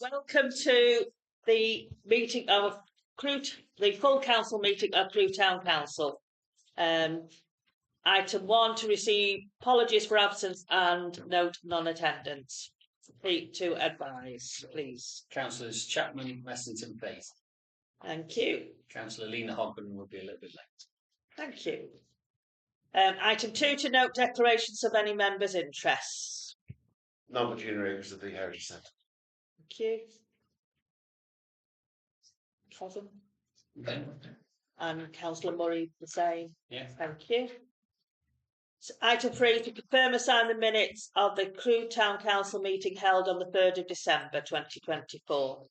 Welcome to the meeting of Crewe, the full council meeting of Crewe Town Council. Item 1, to receive apologies for absence and note non-attendance. To advise, please. Councillors Chapman, Messington, Faith. Thank you. Councillor Lena Hogben will be a little bit late. Thank you. Item 2, to note declarations of any members' interests. Non-pecuniary members of the Heritage Centre. Thank you. Kevin? And Councillor Murray the same. Yeah. Thank you. So item 3, to confirm and sign the minutes of the Crewe Town Council meeting held on the 3rd of December 2024.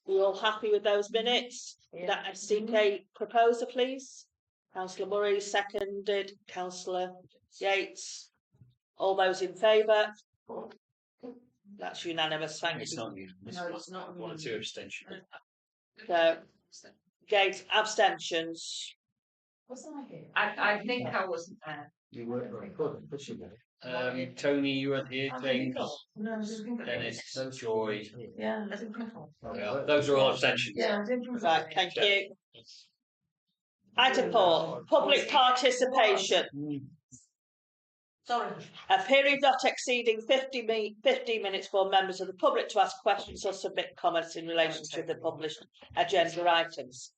We all happy with those minutes? Yeah. That SCK proposer, please. Councillor Murray seconded. Councillor Yates. All those in favour? That's unanimous. Thank you. It's not unanimous. No, it's not. 1 or 2 abstentions. So, Gates, abstentions. Wasn't I here? I think I wasn't there. You weren't very good. Tony, you weren't here. James, Dennis, Joy. Yeah, Those are all abstentions. Yeah, I didn't. Right, thank you. Item 4, public participation. Sorry. A period not exceeding 15 minutes for members of the public to ask questions or submit comments in relation to the published agenda items.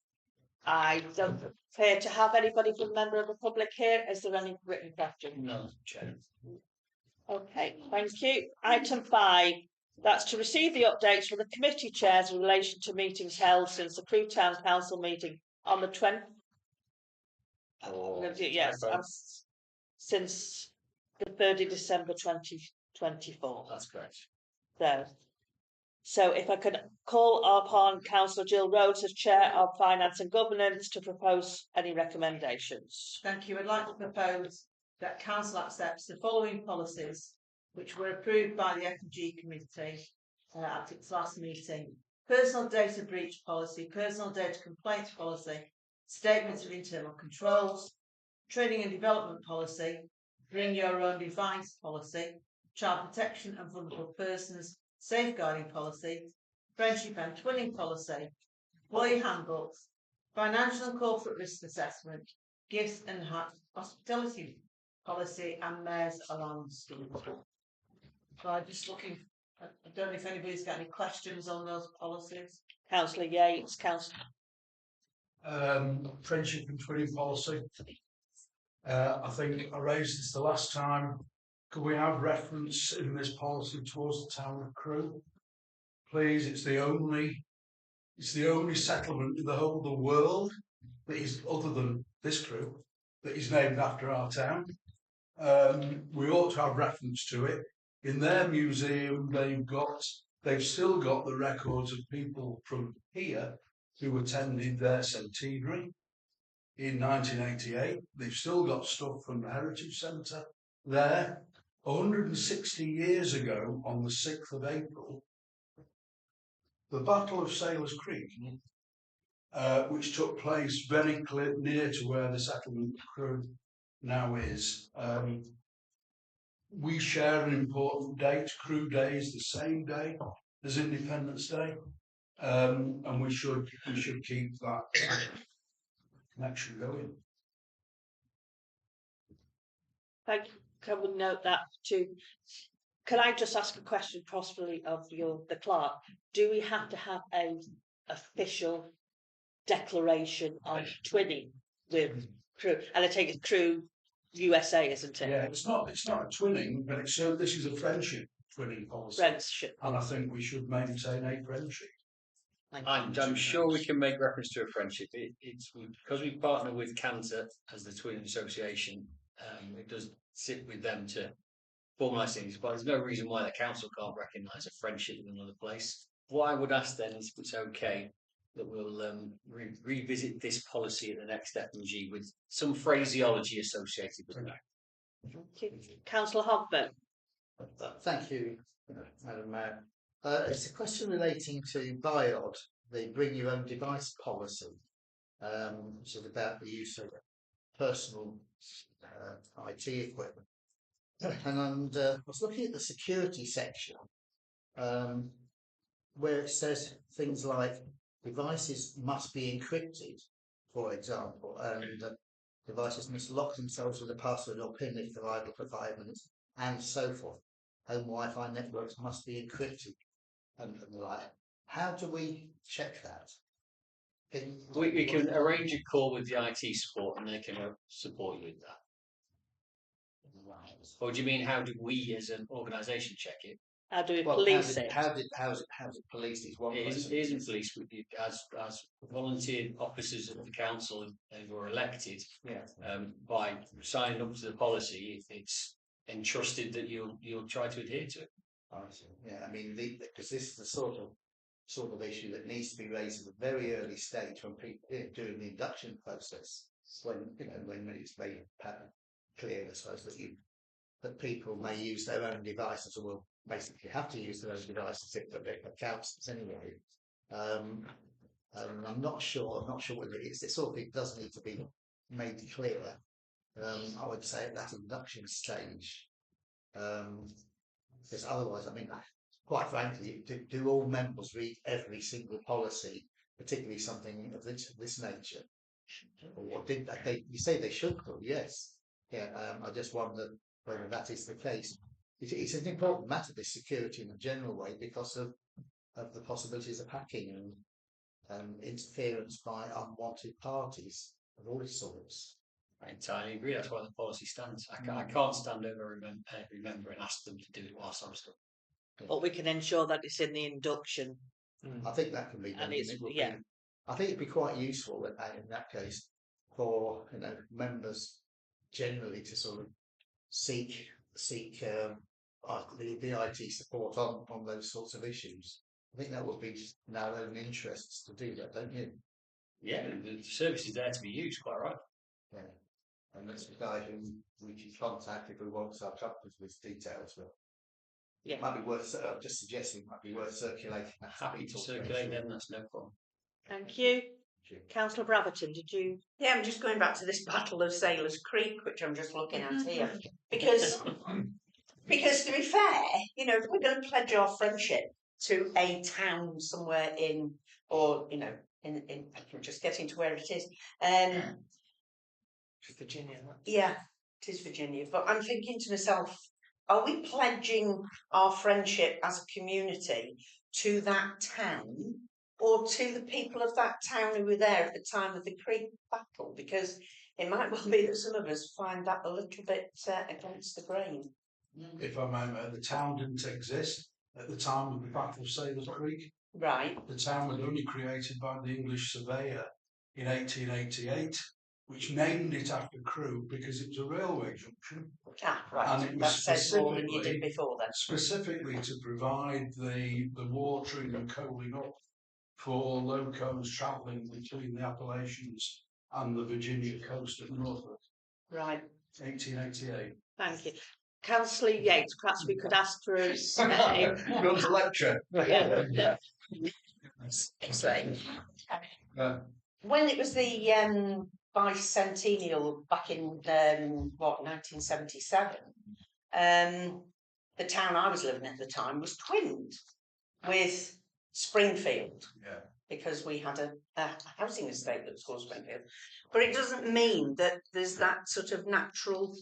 I don't appear to have anybody from a member of the public here. Is there any written questions? No, Chair. Okay, thank you. Item 5, that's to receive the updates from the committee chairs in relation to meetings held since the Crewe Town Council meeting on the 20th. Yes, since the 3rd of December 2024. That's correct. So if I could call upon Councillor Jill Rhodes as Chair of Finance and Governance to propose any recommendations. Thank you. I'd like to propose that Council accepts the following policies which were approved by the F&G Committee at its last meeting. Personal data breach policy, personal data complaints policy, statements of internal controls, training and development policy, bring your own device policy, child protection and vulnerable persons, safeguarding policy, friendship and twinning policy, employee handbooks, financial and corporate risk assessment, gifts and hospitality policy, and mayor's alarm scheme. So I'm just looking, I don't know if anybody's got any questions on those policies. Councillor Yates, Councillor. Friendship and twinning policy. I think I raised this the last time. Could we have reference in this policy towards the town of Crewe? Please, it's the only settlement in the whole of the world that is, other than this Crewe, that is named after our town. We ought to have reference to it. In their museum, they've still got the records of people from here who attended their centenary in 1988. They've still got stuff from the Heritage Centre there. 160 years ago, on the 6th of April, the Battle of Sailors Creek, which took place very near to where the settlement of Crewe now is. We share an important date. Crewe Day is the same day as Independence Day, and we should keep that connection going. Thank you. Can we note that too? Can I just ask a question possibly of the clerk? Do we have to have a official declaration on twinning with Crewe? And I take it Crewe USA, isn't it? Yeah, it's not a twinning, but this is a friendship twinning policy. Friendship. And I think we should maintain a friendship. I'm sure we can make reference to a friendship. It's because we partner with Cantor as the Twinning Association. It does sit with them to formalise things, but there's no reason why the council can't recognise a friendship in another place. What I would ask then is if it's okay that we'll revisit this policy at the next F&G with some phraseology associated with that. Councillor Hogben. Thank you, Madam Mayor. It's a question relating to BIOD, the bring your own device policy, which is about the use of personal IT equipment. And I was looking at the security section, where it says things like devices must be encrypted, for example, and devices must lock themselves with a password or PIN if they're idle for 5 minutes, and so forth. Home Wi-Fi networks must be encrypted, and the like. How do we check that? We can arrange a call with the IT support and they can support you with that. Or do you mean how do we as an organisation check it? How do we Well, police it? how's it policed is one It question. isn't policed with you as volunteer officers of the council who were elected Yeah. by signing up to the policy. It's entrusted that you'll try to adhere to it. I see. Yeah, I mean, because this is the sort of issue that needs to be raised at a very early stage when people during the induction process, when it's made clear, I suppose, that people may use their own devices, or will basically have to use their own devices if they're accountants anyway. I'm not sure whether it sort of thing does need to be made clear. I would say at that induction stage, because otherwise, I mean, quite frankly, do all members read every single policy, particularly something of this nature? Or what did they? You say they should do, yes. Yeah, I just wonder whether that is the case. It's an important matter, this security in a general way, because of the possibilities of hacking and interference by unwanted parties of all sorts. I entirely agree. That's why the policy stands. I can't stand over every member and ask them to do it whilst I'm still. But we can ensure that it's in the induction. I think that can be done. And I think it'd be quite useful in that case for members generally to sort of seek the IT support on those sorts of issues. I think that would be in our own interests to do that, don't you? Yeah, the service is there to be used, quite right. Yeah. And that's the guy who we can contact if we want our companies with details. But Yeah. it might be worth. Just suggesting it might be worth circulating. Happy to circulate them. That's no problem. Thank you. Councillor Braverton, did you? Yeah, I'm just going back to this Battle of Sailors Creek, which I'm just looking at here, because to be fair, if we're going to pledge our friendship to a town somewhere in I'm just getting to where it is. Virginia. Yeah, it is Virginia. But I'm thinking to myself, are we pledging our friendship as a community to that town, or to the people of that town who were there at the time of the Creek battle? Because it might well be that some of us find that a little bit against the grain. If I may, the town didn't exist at the time of the Battle of Sailors Creek. Right. The town was only created by the English surveyor in 1888, which named it after Crewe because it was a railway junction. Ah, right. And it was that says more than you did before then. Specifically to provide the watering and coaling up for locos travelling between the Appalachians and the Virginia coast of Norfolk. Right. 1888. Thank you. Councillor Yates, perhaps we could ask for a Go to lecture. When it was the bicentennial back in 1977, the town I was living at the time was twinned with Springfield. Yeah. Because we had a housing estate that was called Springfield. But it doesn't mean that there's that sort of natural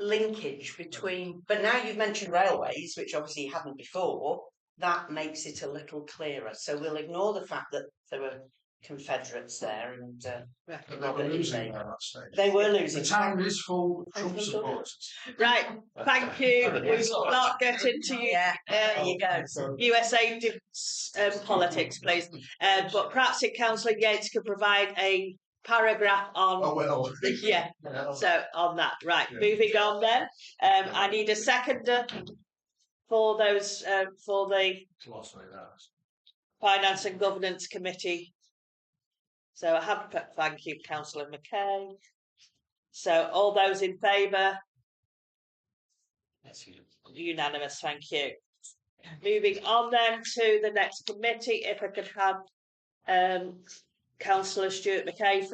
linkage between. But now you've mentioned railways, which obviously you hadn't before, that makes it a little clearer. So we'll ignore the fact that there were Confederates there and They were losing at that stage. they were losing. The town is full of Trump supporters. Right, thank you. We'll not get into There you go. USA politics, please. But perhaps if Councillor Yates could provide a paragraph on. Oh well. Yeah. So on that, right. Yeah. Moving on then. I need a seconder for those for the Finance and Governance Committee. So I have put thank you, Councillor McKay. So all those in favour? Unanimous, thank you. Moving on then to the next committee, if I could have Councillor Stuart McKay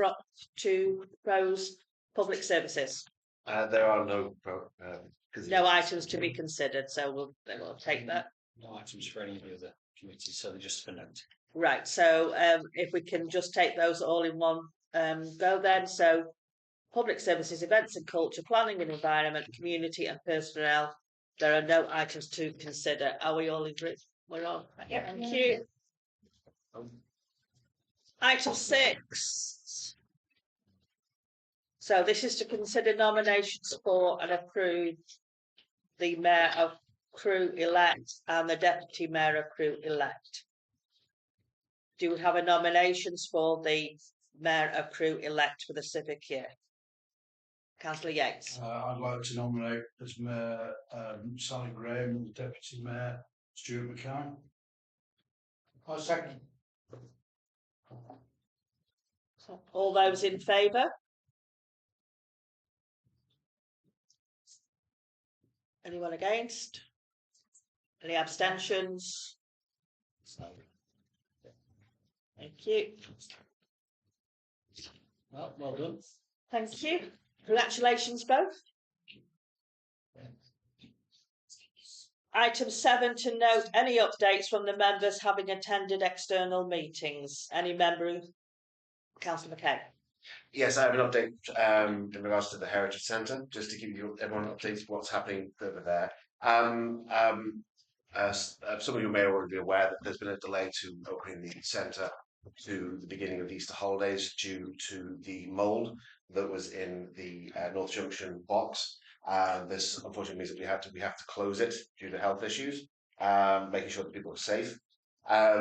to propose public services. There are no no items to be considered, so we'll take that. No items for any of the other committees, so they're just for note. Right, so if we can just take those all in one go then. So public services, events and culture, planning and environment, community and personnel. There are no items to consider. Are we all agreed? We're all. Yeah. Thank you. Item 6. So this is to consider nominations for and approve the Mayor of Crewe elect and the Deputy Mayor of Crewe elect. Do we have a nominations for the Mayor of Crewe elect for the civic year? Councillor Yates. I'd like to nominate as Mayor Sally Graham and Deputy Mayor Stuart Mackay. I second. All those in favour? Anyone against? Any abstentions? Thank you. Well done. Thank you. Congratulations both. Item 7, to note any updates from the members having attended external meetings. Any member? Councillor McKay. Yes, I have an update in regards to the Heritage Centre, just to give you everyone updates what's happening over there. Some of you may already be aware that there's been a delay to opening the centre to the beginning of the Easter holidays due to the mould that was in the North Junction box. This unfortunately means that we have to close it due to health issues, making sure that people are safe.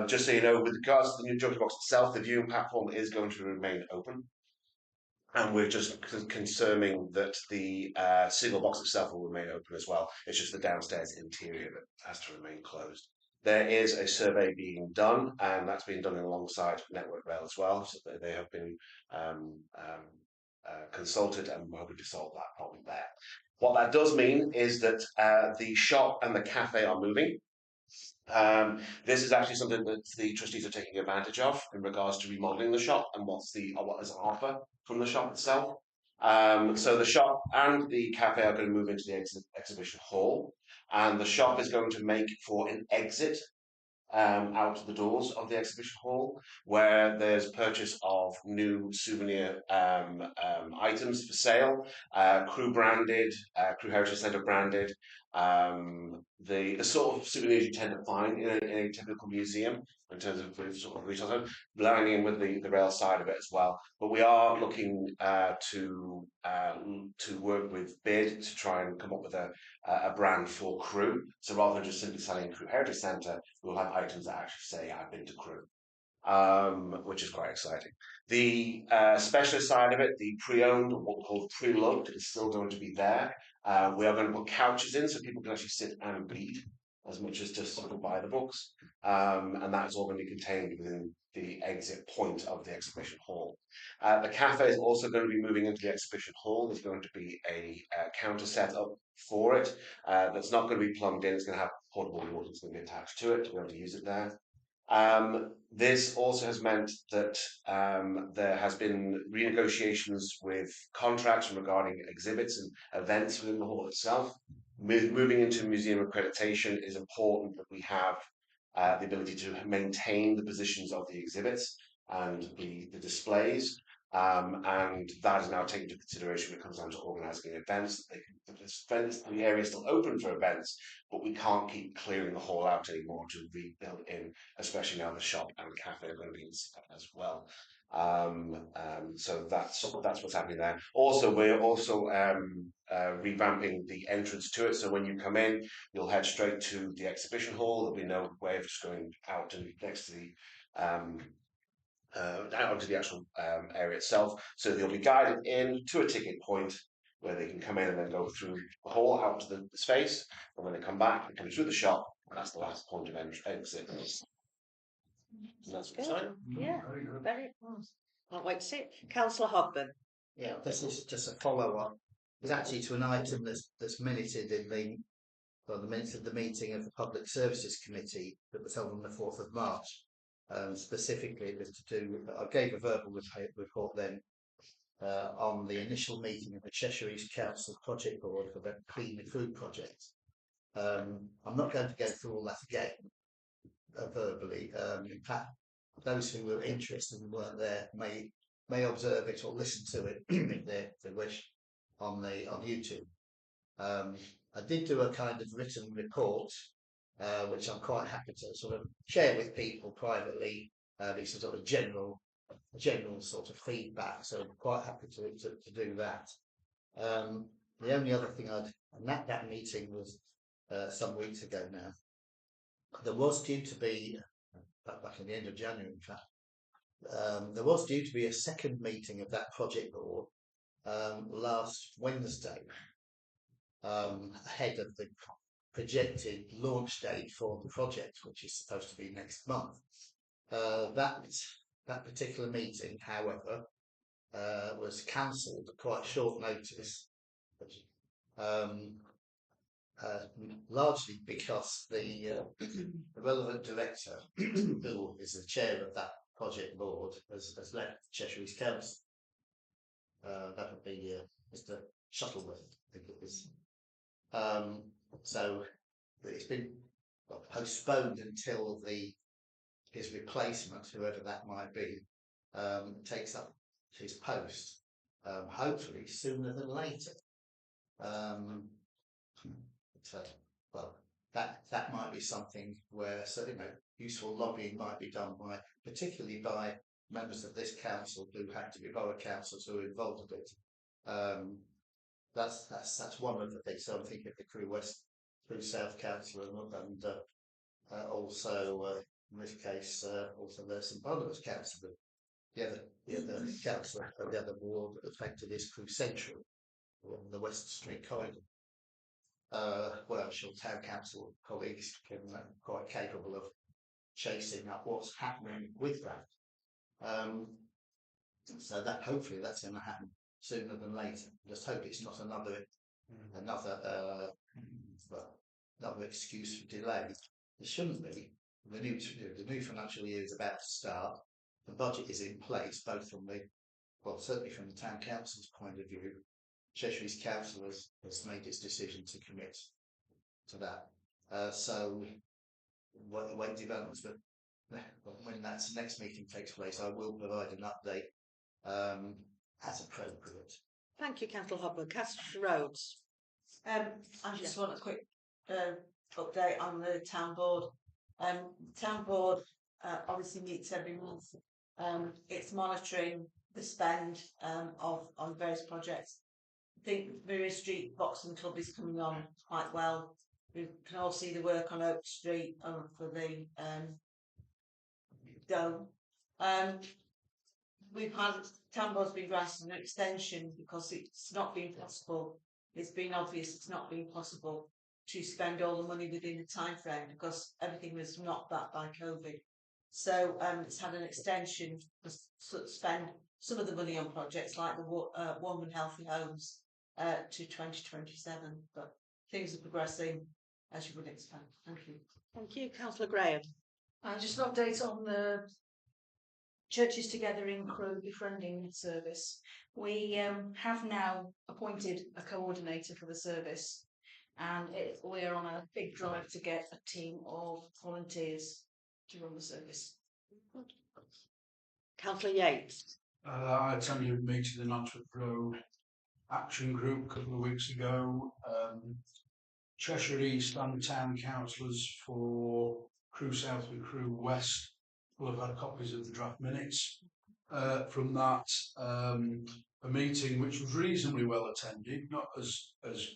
Just so you know, with regards to the new junction box itself, the viewing platform is going to remain open. And we're just confirming that the single box itself will remain open as well. It's just the downstairs interior that has to remain closed. There is a survey being done, and that's being done alongside Network Rail as well. So they have been consulted, and we're hoping to solve that problem there. What that does mean is that the shop and the cafe are moving. This is actually something that the trustees are taking advantage of in regards to remodelling the shop and what is on offer from the shop itself. So the shop and the cafe are going to move into the exhibition hall, and the shop is going to make for an exit out the doors of the exhibition hall, where there's purchase of new souvenir items for sale, Crewe branded, Crewe Heritage Centre branded, the sort of souvenirs you tend to find in a typical museum in terms of sort of retail, blending in with the rail side of it as well. But we are looking to work with BID to try and come up with a brand for Crewe. So rather than just simply selling Crewe Heritage Centre, we'll have items that actually say I've been to Crewe, which is quite exciting. The specialist side of it, the pre-owned, or what we call pre-loved, is still going to be there. We are going to put couches in so people can actually sit and read as much as just sort of buy the books. And that is all going to be contained within the exit point of the exhibition hall. The cafe is also going to be moving into the exhibition hall. There's going to be a counter set up for it that's not going to be plumbed in. It's going to have portable water that's going to be attached to it to be able to use it there. This also has meant that there has been renegotiations with contracts regarding exhibits and events within the hall itself. Moving into museum accreditation is important that we have the ability to maintain the positions of the exhibits and the displays. And that is now taken into consideration when it comes down to organising events. The area is still open for events, but we can't keep clearing the hall out anymore to rebuild in, especially now the shop and the cafe are going to be in as well. So that's what's happening there. Also, we're also revamping the entrance to it. So when you come in, you'll head straight to the exhibition hall. There'll be no way of just going out and next to the out onto the actual area itself. So they'll be guided in to a ticket point where they can come in and then go through the hall out to the space. And when they come back, they come through the shop. And that's the last point of exit. That's good. Yeah, very good. Can't wait to see it. Councillor Hogben. Yeah, this is just a follow-up. It's actually to an item that's minuted in the minutes of the meeting of the Public Services Committee that was held on the 4th of March. Specifically, it was to do. I gave a verbal report then on the initial meeting of the Cheshire East Council Project Board for the Clean the Food project. I'm not going to go through all that again verbally. In fact, those who were interested and weren't there may observe it or listen to it if they wish on YouTube. I did do a kind of written report, which I'm quite happy to sort of share with people privately. It's a sort of general sort of feedback, so I'm quite happy to do that. The only other thing and that meeting was some weeks ago now. There was due to be back in the end of January, in fact. There was due to be a second meeting of that project board last Wednesday, ahead of the projected launch date for the project, which is supposed to be next month. That particular meeting, however, was cancelled at quite short notice, largely because the relevant director, who is the chair of that project board, has left Cheshire East Council. That would be Mr. Shuttleworth, I think it is. So it's been postponed until his replacement, whoever that might be, takes up his post, hopefully sooner than later. Well, that might be something where useful lobbying might be done particularly by members of this council who have to be borough councils who are involved in it. That's one of the things. So I'm thinking of the Crewe West, Crewe South Council, and also in this case also there's St Barnabas Council. The other council of the other ward affected is Crewe Central, along the West Street corridor. Well, I'm sure town council colleagues can quite capable of chasing up what's happening with that. So that hopefully that's going to happen sooner than later. Just hope it's not another excuse for delay. It shouldn't be. The new financial year is about to start. The budget is in place, both from certainly from the town council's point of view. Cheshire East Council has made its decision to commit to that. So wait developments, but when that next meeting takes place, I will provide an update as appropriate. Thank you, Councillor Hobwood. Councillor Rhodes. I just want a quick update on the town board. Town board obviously meets every month. It's monitoring the spend on various projects. I think Miriam Street Boxing Club is coming on quite well. We can all see the work on Oak Street for the dome. We've had town board's been granted an extension because it's not been possible. It's been obvious it's not been possible to spend all the money within the time frame because everything was knocked back by COVID. So it's had an extension to spend some of the money on projects like the Warm and Healthy Homes to 2027. But things are progressing as you would expect. Thank you. Thank you, Councillor Graham. Just an update on the Churches Together in Crewe befriending service. We have now appointed a coordinator for the service, and we're on a big drive to get a team of volunteers to run the service. Councillor Yates. I attended a meeting in the Knightsbridge Road Action Group a couple of weeks ago. Cheshire East and town councillors for Crewe South and Crewe West will have had copies of the draft minutes from that. A meeting which was reasonably well attended, not as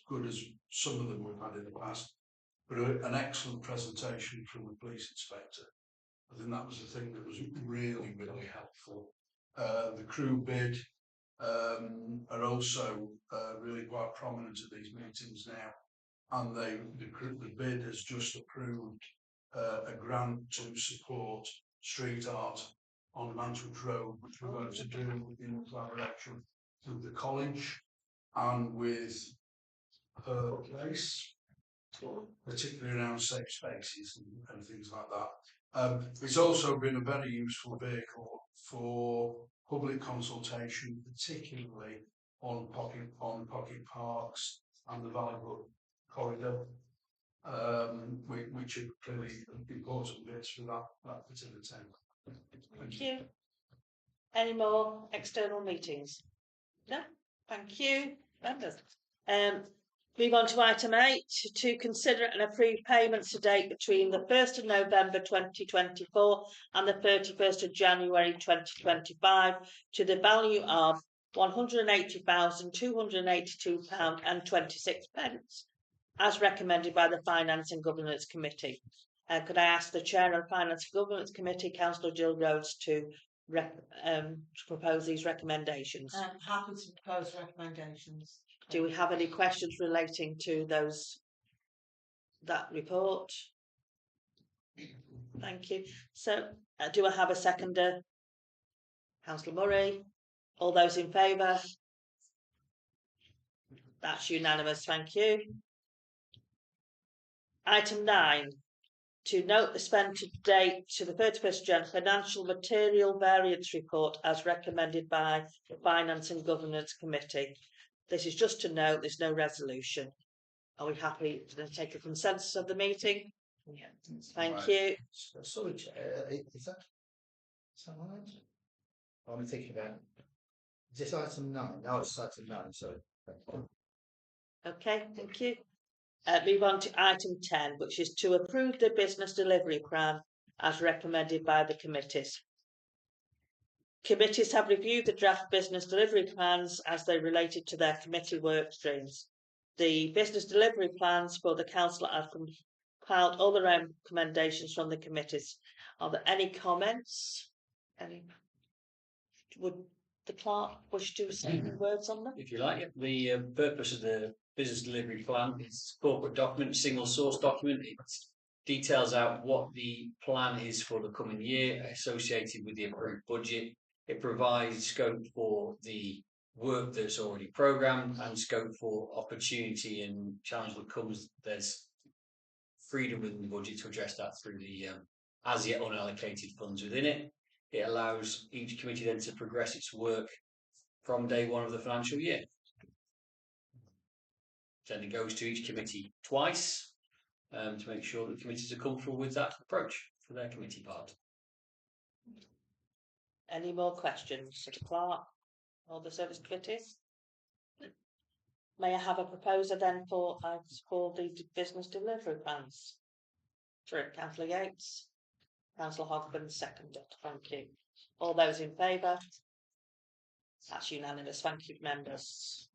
good as some of them we've had in the past, but an excellent presentation from the police inspector. I think that was the thing that was really, really helpful. The Crewe bid are also really quite prominent at these meetings now, and the bid has just approved a grant to support street art on Knightsbridge Road, which we're going to do in collaboration with the college and with her place, particularly around safe spaces and things like that. It's also been a very useful vehicle for public consultation, particularly on pocket parks and the Valley Brook corridor. which are clearly important bits for that particular town. Thank you. Any more external meetings? No? Thank you, members. Move on to item 8, to consider and approve payments to date between the 1st of November 2024 and the 31st of January 2025 to the value of £180,282.26, as recommended by the Finance and Governance Committee. Could I ask the Chair of the Finance and Governance Committee, Councillor Jill Rhodes, to propose these recommendations? I'm happy to propose recommendations. Do we have any questions relating to that report? Thank you. So, do I have a seconder? Councillor Murray. All those in favour? That's unanimous. Thank you. Item 9. To note the spend to date to the 31st Jan financial material variance report as recommended by the Finance and Governance Committee. This is just to note, there's no resolution. Are we happy to take a consensus of the meeting? Yeah. Thank you. Sorry, Chair, is that right? I'm thinking about, is this item 9? No, it's item 9, sorry. Okay, thank you. Move on to item 10, which is to approve the business delivery plan as recommended by the committees. Committees have reviewed the draft business delivery plans as they related to their committee work streams. The business delivery plans for the council have compiled all the recommendations from the committees. Are there any comments? Would the clerk wish to say any words on them? If you like, the purpose of the business delivery plan is a corporate document, single source document. It details out what the plan is for the coming year associated with the approved budget. It provides scope for the work that's already programmed and scope for opportunity and challenge that comes. There's freedom within the budget to address that through the as yet unallocated funds within it. It allows each committee then to progress its work from day one of the financial year. Then it goes to each committee twice to make sure that committees are comfortable with that approach for their committee part. Any more questions for the clerk or the service committees? May I have a proposer then for the business delivery plans? Sorry, Councillor Yates. Councillor Hogben seconded. Thank you. All those in favour? That's unanimous. Thank you, members.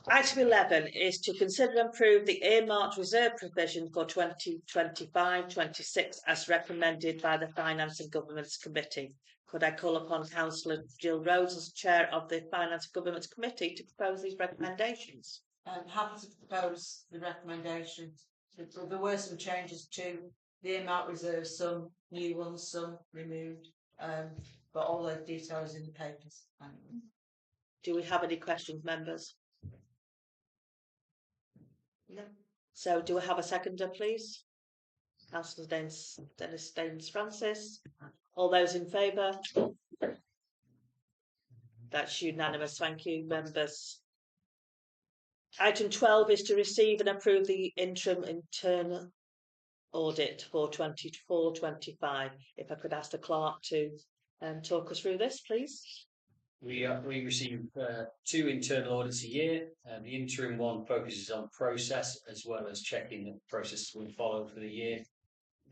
Item 11 is to consider and approve the earmarked reserve provision for 2025-26 as recommended by the Finance and Governance Committee. Could I call upon Councillor Jill Rhodes as Chair of the Finance and Governance Committee to propose these recommendations? I'm happy to propose the recommendation. There were some changes to the earmarked reserves, some new ones, some removed, but all the details in the papers. Do we have any questions, members? No. So do we have a seconder, please? Councillor Dennis Staines Francis. All those in favour? That's unanimous. Thank you, members. Item 12 is to receive and approve the interim internal audit for 24-25. If I could ask the clerk to talk us through this, please. We receive 2 internal audits a year. The interim one focuses on process as well as checking that processes will follow for the year.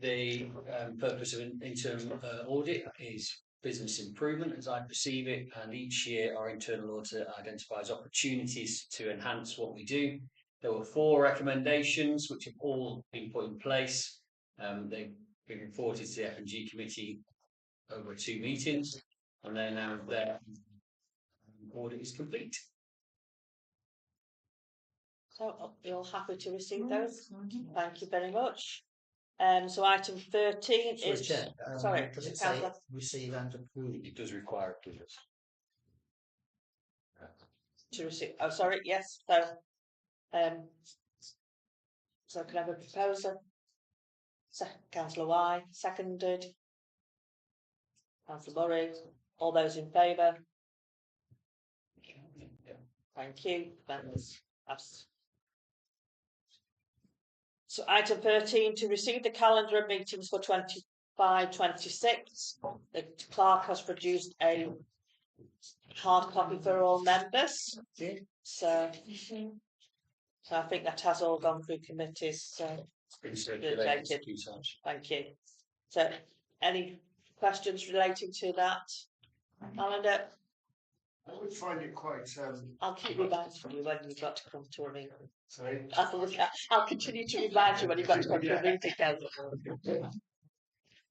The purpose of an internal audit is business improvement, as I perceive it, and each year our internal auditor identifies opportunities to enhance what we do. There were 4 recommendations which have all been put in place. They've been reported to the F&G committee over 2 meetings, and they're now there. Audit is complete. So you're all happy to receive those? Thank you very much. So item 13 Sorry, is Chair, sorry, does it say Councillor? receive and approve? It does require approval. To receive. Oh, sorry. Yes. So can I have a proposer? Councillor Y seconded. Councillor Murray. All those in favour? Thank you. Members. So item 13, to receive the calendar of meetings for 25-26. The clerk has produced a hard copy for all members. So I think that has all gone through committees. So It's been circulated a few times. thank you. So any questions relating to that calendar? I would find it quite. I'll keep reminding you when you've got to come to a meeting. Sorry. I'll continue to remind you when you've got to come to a meeting, Councillor.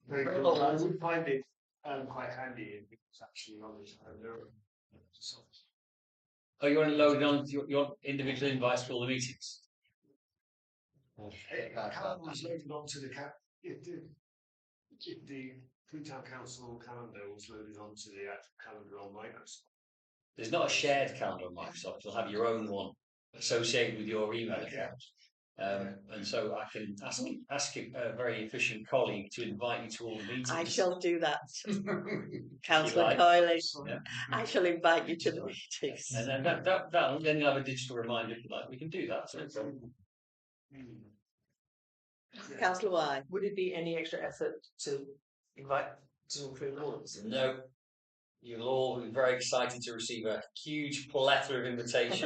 Very cool. I would find it quite handy if it's actually on this calendar. Oh, you want to load it on your individual invites for all the meetings? Calendar was loaded onto the if the Crewe Town Council calendar was loaded onto the actual calendar on Microsoft. There's not a shared calendar on Microsoft. You'll have your own one associated with your email account. And so I can ask a very efficient colleague to invite you to all the meetings. I shall do that, Councillor like. Coyley. Yeah. I shall invite you to the meetings. And then then you'll have a digital reminder if you like. We can do that. So no problem. Councillor Y. Would it be any extra effort to invite to include wards? No. You'll all be very excited to receive a huge plethora of invitations.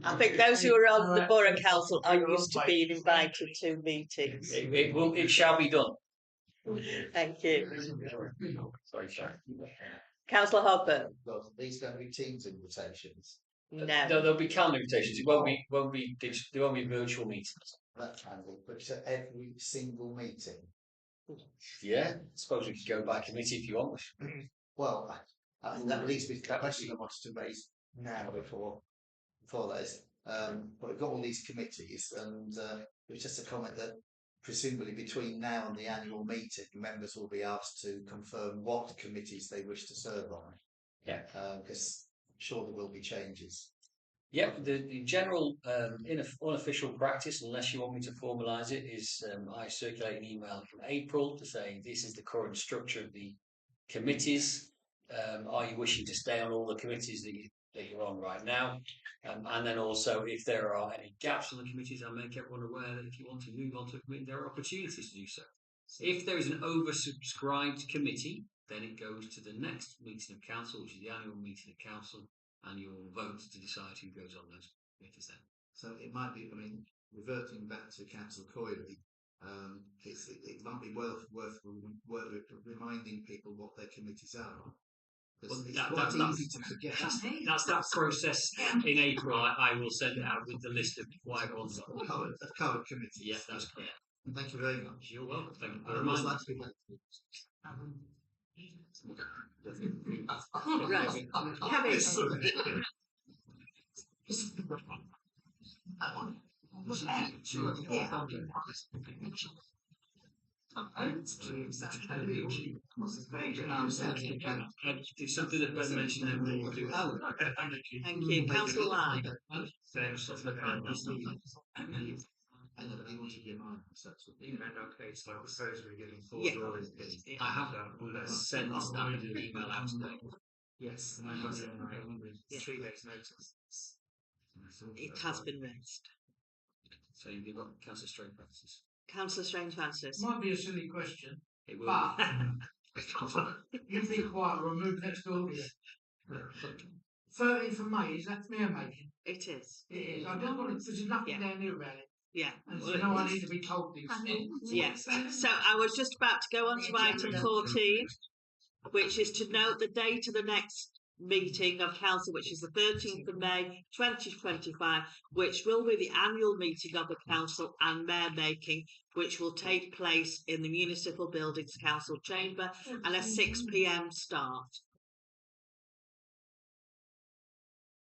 I think those who are on the borough council are used to being invited to meetings. It shall be done. Thank you. Sorry. Councillor Hogburn. Well, these don't be Teams invitations. No. No, there'll be calendar invitations. It won't be there won't be virtual meetings. That handle, but to every single meeting. Yeah, I suppose we could go by committee if you want. Well, I think that leads me to the question I wanted to raise now before this. But we've got all these committees, and it was just a comment that presumably between now and the annual meeting, members will be asked to confirm what committees they wish to serve on. Yeah. Because sure there will be changes. Yep, the general unofficial practice, unless you want me to formalise it, is I circulate an email from April to say this is the current structure of the committees. Are you wishing to stay on all the committees that you're on right now? And then also, if there are any gaps on the committees, I make everyone aware that if you want to move on to a committee, there are opportunities to do so. If there is an oversubscribed committee, then it goes to the next meeting of council, which is the annual meeting of council, and you'll vote to decide who goes on those committees then. So it might be, reverting back to Councillor Coyley, it might be worth reminding people what their committees are. Well, it's quite easy to forget. That's that process in April. I will send it out with the list of white ones. Current committee. Yeah, that's correct. Thank you very much. You're welcome. Thank you for reminding reminding me. It's something that Ben mentioned and we will do. Oh, thank you. Councillor Line. Okay, so I suppose we're getting four Yeah. drawings. I have sent an email out today. Yes, and I got it Yeah. 3 days notice. It has been raised. So you've got Councillor Strange Francis. Councillor Strange Francis. Might be a silly question, It will but be. you be quiet or move next door to you. 13th of May, is that mere making? It is. It is. I just want to, there's nothing Yeah. down here about it. Yeah. And so no one needs to be told these things. Yes. So I was just about to go on to item 14, which is to note the date of the next meeting of council, which is the 13th of May 2025, which will be the annual meeting of the council and mayor making, which will take place in the municipal buildings council chamber and a 6 p.m. start.